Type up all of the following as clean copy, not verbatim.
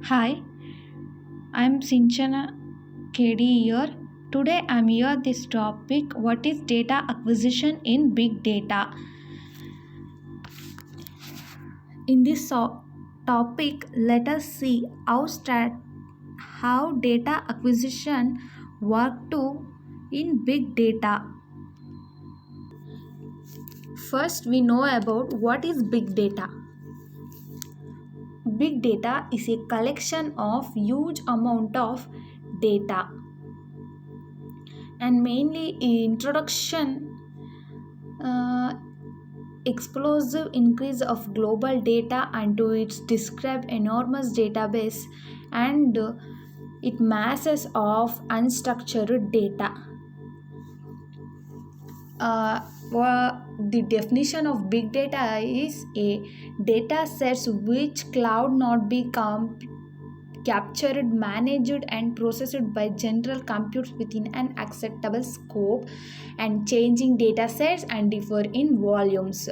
Hi, I'm Sinchana KD here. Today I'm here this topic, what is data acquisition in big data. In this topic, let us see how data acquisition work to in big data. First, we know about what is big data. Big data is a collection of huge amount of data, and mainly introduction explosive increase of global data unto its described enormous database and it masses of unstructured data. The definition of big data is a data sets which cloud not be captured, managed, and processed by general compute within an acceptable scope, and changing data sets and differ in volumes.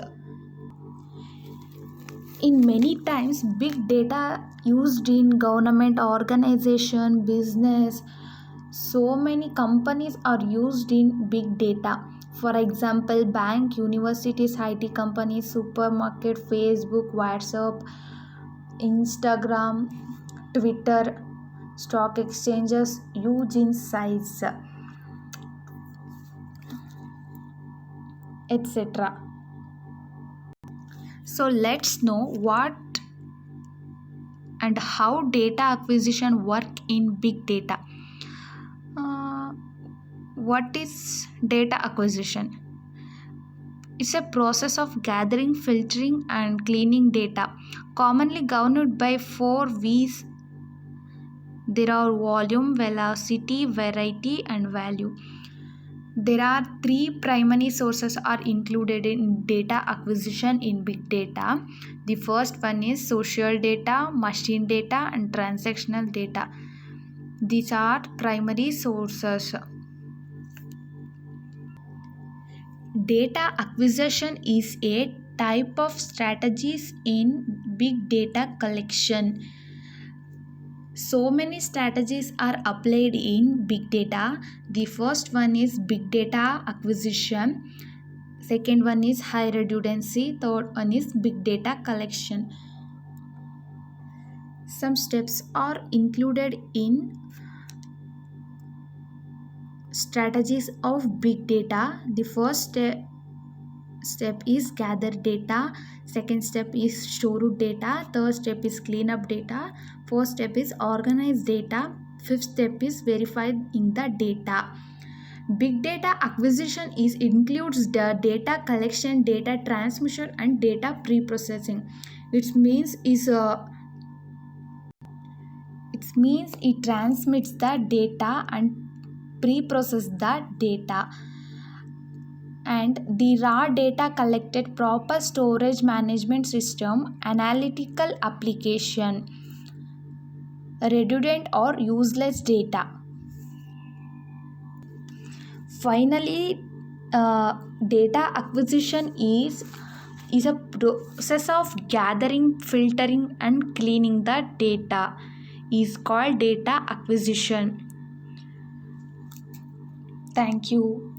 In many times, big data used in government organization, business, so many companies are used in big data. For example, bank, universities, IT companies, supermarket, Facebook, WhatsApp, Instagram, Twitter, stock exchanges, huge in size, etc. So let's know what and how data acquisition work in big data. What is data acquisition? It's a process of gathering, filtering, and cleaning data, commonly governed by 4 V's. There are volume, velocity, variety, and value. There are 3 primary sources are included in data acquisition in big data. The first one is social data, machine data, and transactional data. These are primary sources. Data acquisition is a type of strategies in big data collection. So many strategies are applied in big data. The first one is big data acquisition. Second one is high redundancy. Third one is big data collection. Some steps are included in strategies of big data. The first step is gather data. Second step is store data. Third step is clean up data. Fourth step is organize data. Fifth step is verifying the data. Big data acquisition includes the data collection, data transmission, and data pre-processing. It means it transmits the data and pre-process the data, and the raw data collected, proper storage management system, analytical application, redundant or useless data. Finally, data acquisition is a process of gathering, filtering, and cleaning the data is called data acquisition. Thank you.